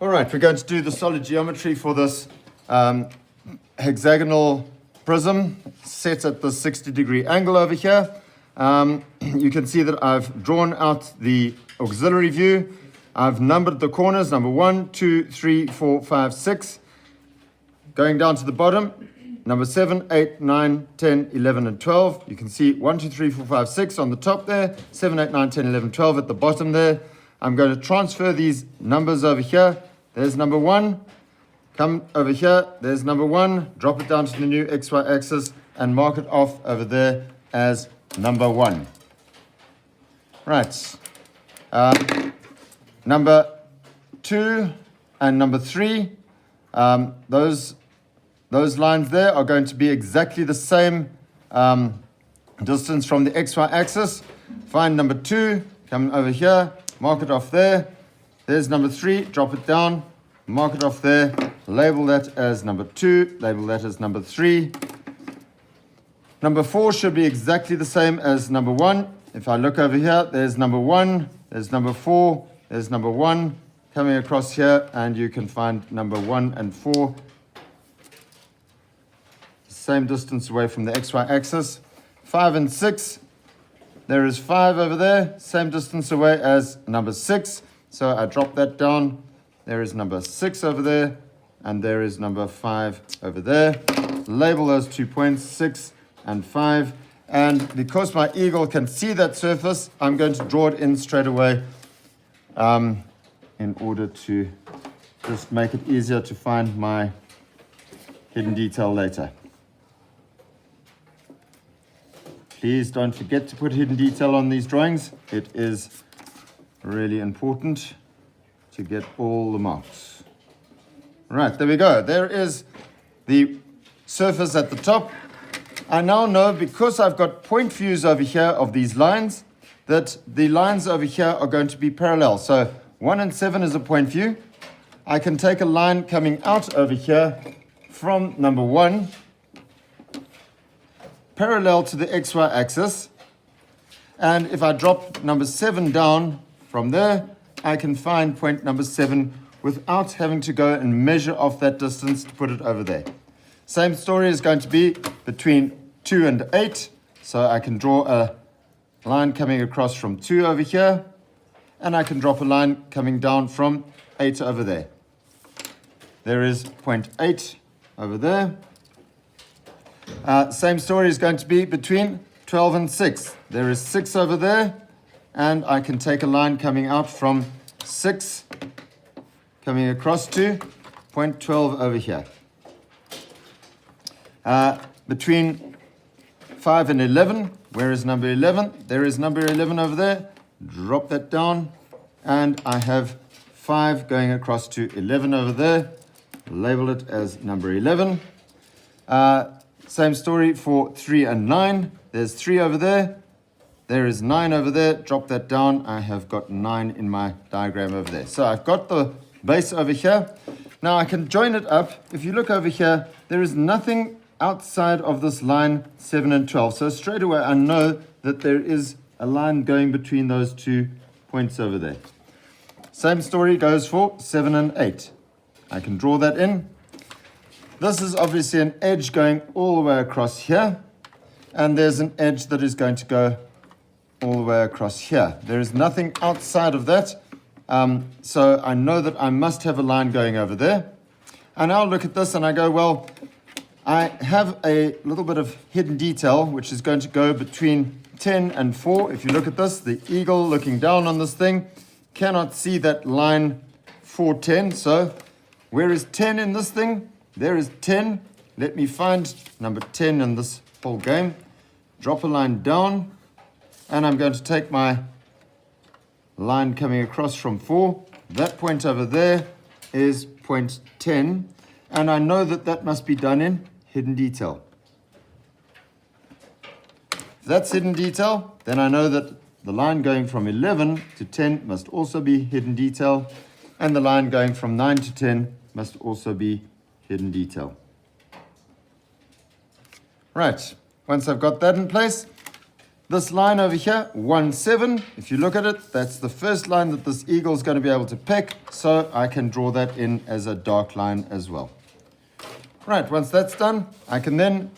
All right, we're going to do the solid geometry for this hexagonal prism set at the 60-degree angle over here. You can see that I've drawn out the auxiliary view. I've numbered the corners, number 1, 2, 3, 4, 5, 6. Going down to the bottom, number 7, 8, 9, 10, 11, and 12. You can see 1, 2, 3, 4, 5, 6 on the top there, 7, 8, 9, 10, 11, 12 at the bottom there. I'm going to transfer these numbers over here. There's number 1. Come over here. There's number 1. Drop it down to the new XY axis and mark it off over there as number 1. Right. Number 2 and number 3. Those lines there are going to be exactly the same distance from the XY axis. Find number 2. Come over here. Mark it off there. There's number 3, drop it down, mark it off there, label that as number 2, label that as number 3. Number 4 should be exactly the same as number 1. If I look over here, there's number 1, there's number 4, there's number 1, coming across here, and you can find number 1 and 4. Same distance away from the XY axis. 5 and 6, there is 5 over there, same distance away as number 6. So I drop that down. There is number 6 over there, and there is number 5 over there. Label those 2 points, 6 and 5. And because my eagle can see that surface, I'm going to draw it in straight away in order to just make it easier to find my hidden detail later. Please don't forget to put hidden detail on these drawings. It is really important to get all the marks. Right, there we go. There is the surface at the top. I now know, because I've got point views over here of these lines, that the lines over here are going to be parallel. So 1 and 7 is a point view. I can take a line coming out over here from number 1, parallel to the XY axis. And if I drop number 7 down from there, I can find point number 7 without having to go and measure off that distance to put it over there. Same story is going to be between 2 and 8. So I can draw a line coming across from 2 over here, and I can drop a line coming down from 8 over there. There is point 8 over there. Same story is going to be between 12 and 6. There is 6 over there, and I can take a line coming out from 6, coming across to point 12 over here. Between 5 and 11, where is number 11? There is number 11 over there. Drop that down, and I have 5 going across to 11 over there. Label it as number 11. Same story for 3 and 9. There's 3 over there. There is 9 over there. Drop that down. I have got 9 in my diagram over there. So I've got the base over here. Now I can join it up. If you look over here, there is nothing outside of this line 7 and 12. So straight away I know that there is a line going between those 2 points over there. Same story goes for 7 and 8. I can draw that in. This is obviously an edge going all the way across here, and there's an edge that is going to go all the way across here. There is nothing outside of that, so I know that I must have a line going over there. And I'll look at this and I go, well, I have a little bit of hidden detail which is going to go between 10 and 4. If you look at this, the eagle looking down on this thing cannot see that line 410. So where is 10 in this thing? There is 10. Let me find number 10 in this whole game. Drop a line down, and I'm going to take my line coming across from 4. That point over there is point 10, and I know that that must be done in hidden detail. If that's hidden detail, then I know that the line going from 11 to 10 must also be hidden detail, and the line going from 9 to 10 must also be hidden detail. Right, once I've got that in place, This line over here, 1, 7, if you look at it, that's the first line that this eagle is going to be able to pick, so I can draw that in as a dark line as well. Right, once that's done, I can then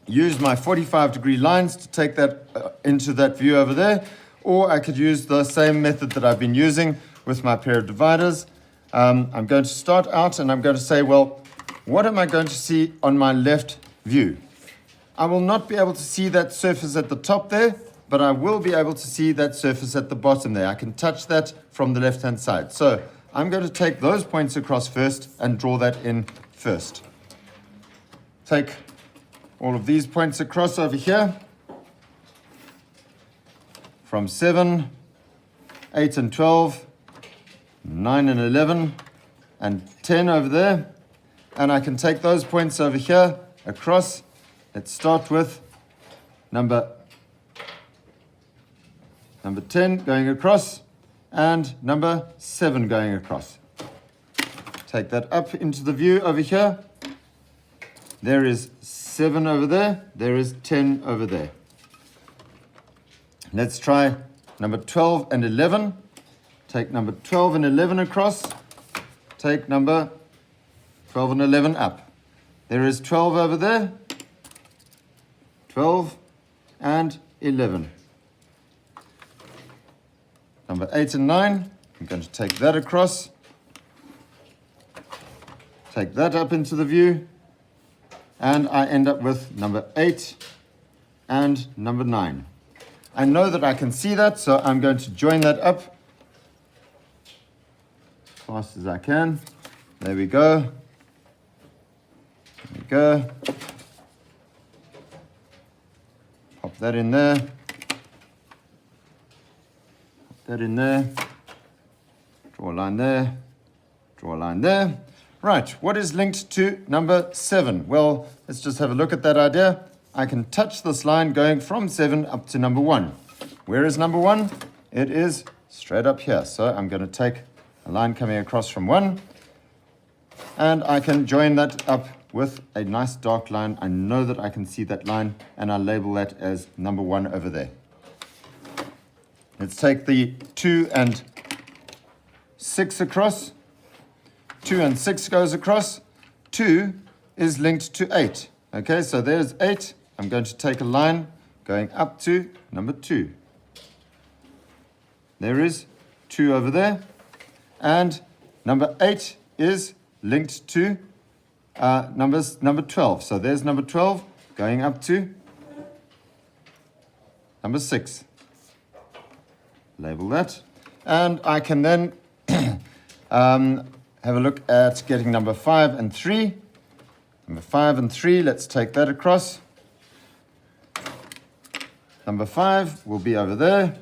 use my 45-degree lines to take that into that view over there, or I could use the same method that I've been using with my pair of dividers. I'm going to start out and I'm going to say, well, what am I going to see on my left view? I will not be able to see that surface at the top there, but I will be able to see that surface at the bottom there. I can touch that from the left-hand side. So I'm going to take those points across first and draw that in first. Take all of these points across over here from 7, 8 and 12, 9 and 11, and 10 over there. And I can take those points over here across. Let's start with number 10 going across and number 7 going across. Take that up into the view over here. There is 7 over there. There is 10 over there. Let's try number 12 and 11. Take number 12 and 11 across. Take number 12 and 11 up. There is 12 over there. 12 and 11. Number 8 and 9, I'm going to take that across. Take that up into the view. And I end up with number 8 and number 9. I know that I can see that, so I'm going to join that up as fast as I can. There we go. There we go. Pop that in there. Pop that in there. Draw a line there. Draw a line there. Right, what is linked to number 7? Well, let's just have a look at that idea. I can touch this line going from 7 up to number 1. Where is number 1? It is straight up here. So I'm going to take a line coming across from 1, and I can join that up with a nice dark line. I know that I can see that line, and I'll label that as number 1 over there. Let's take the 2 and 6 across. 2 and 6 goes across. 2 is linked to 8. Okay, so there's 8. I'm going to take a line going up to number 2. There is 2 over there. And number 8 is linked to number 12. So there's number 12 going up to number 6. Label that. And I can then have a look at getting number 5 and 3. Number 5 and 3, let's take that across. Number 5 will be over there.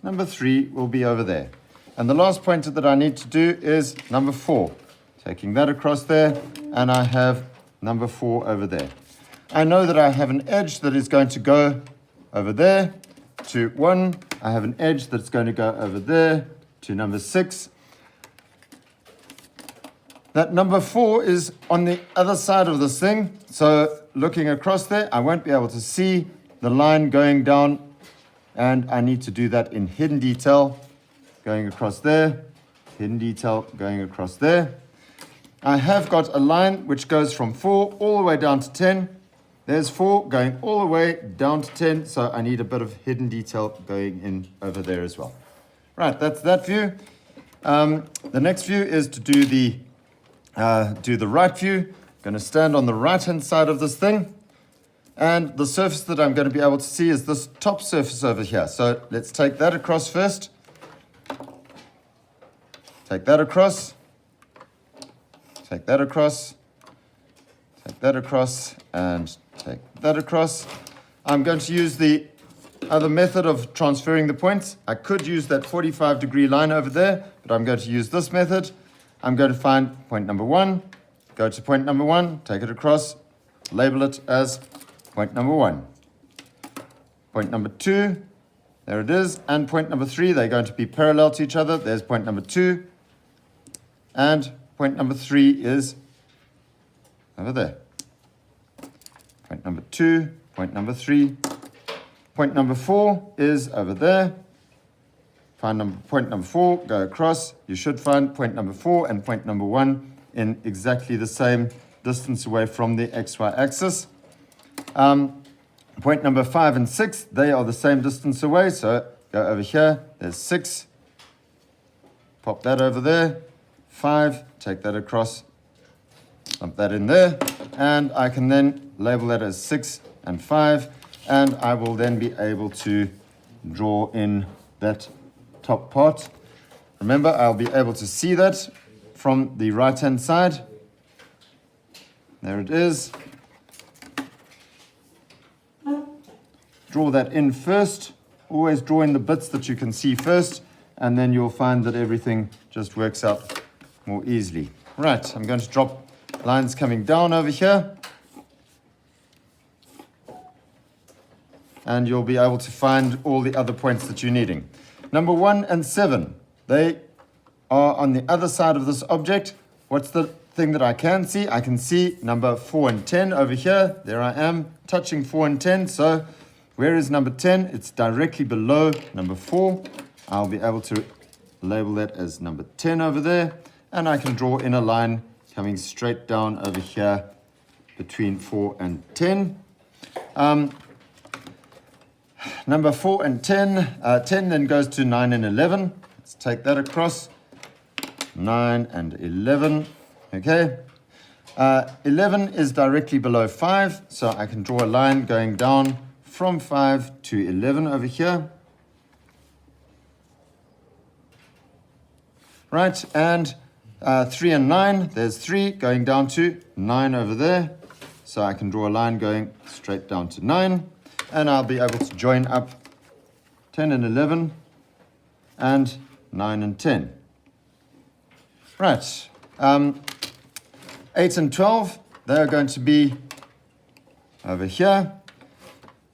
Number 3 will be over there. And the last pointer that I need to do is number 4. Taking that across there, and I have number 4 over there. I know that I have an edge that is going to go over there to 1. I have an edge that's going to go over there to number 6. That number 4 is on the other side of this thing. So looking across there, I won't be able to see the line going down, and I need to do that in hidden detail, going across there, hidden detail going across there. I have got a line which goes from 4 all the way down to 10. There's 4 going all the way down to 10, so I need a bit of hidden detail going in over there as well. Right, that's that view. The next view is to do the right view. Going to stand on the right-hand side of this thing. And the surface that I'm going to be able to see is this top surface over here. So let's take that across first. Take that across. Take that across. Take that across. And take that across. I'm going to use the other method of transferring the points. I could use that 45-degree line over there, but I'm going to use this method. I'm going to find point number 1, go to point number 1, take it across, label it as point number 1. Point number 2, there it is, and point number 3, they're going to be parallel to each other. There's point number 2, and point number 3 is over there. Point number 2, point number 3, Point number 4 is over there. Find point number 4, go across. You should find point number 4 and point number 1 in exactly the same distance away from the XY axis. Point number 5 and 6, they are the same distance away. So go over here, there's 6. Pop that over there. 5, take that across, dump that in there. And I can then label that as 6 and 5. And I will then be able to draw in that top part. Remember, I'll be able to see that from the right-hand side. There it is. Draw that in first. Always draw in the bits that you can see first, and then you'll find that everything just works out more easily. Right, I'm going to drop lines coming down over here. And you'll be able to find all the other points that you're needing. Number 1 and 7, they are on the other side of this object. What's the thing that I can see? I can see number 4 and 10 over here. There I am, touching 4 and 10. So where is number 10? It's directly below number 4. I'll be able to label that as number 10 over there. And I can draw in a line coming straight down over here between 4 and 10. Number 4 and 10, 10 then goes to 9 and 11. Let's take that across. 9 and 11, okay. 11 is directly below 5, so I can draw a line going down from 5 to 11 over here. Right, and 3 and 9, there's 3 going down to 9 over there. So I can draw a line going straight down to 9. And I'll be able to join up 10 and 11 and 9 and 10. Right, 8 and 12, they're going to be over here.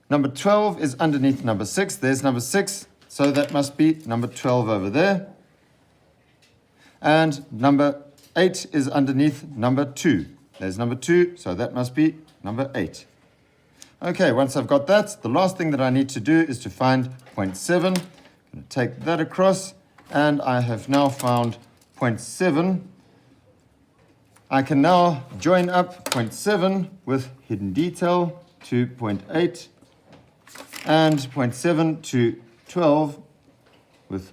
Number 12 is underneath number 6. There's number 6, so that must be number 12 over there. And number 8 is underneath number 2. There's number 2, so that must be number 8. Okay, once I've got that, the last thing that I need to do is to find point 7. I'm going to take that across, and I have now found point 7. I can now join up point 7 with hidden detail to point 8, and point 7 to 12 with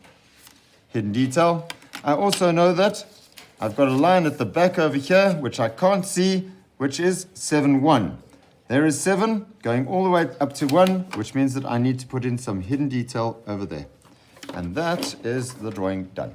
hidden detail. I also know that I've got a line at the back over here, which I can't see, which is 7, 1. There is 7 going all the way up to 1, which means that I need to put in some hidden detail over there. And that is the drawing done.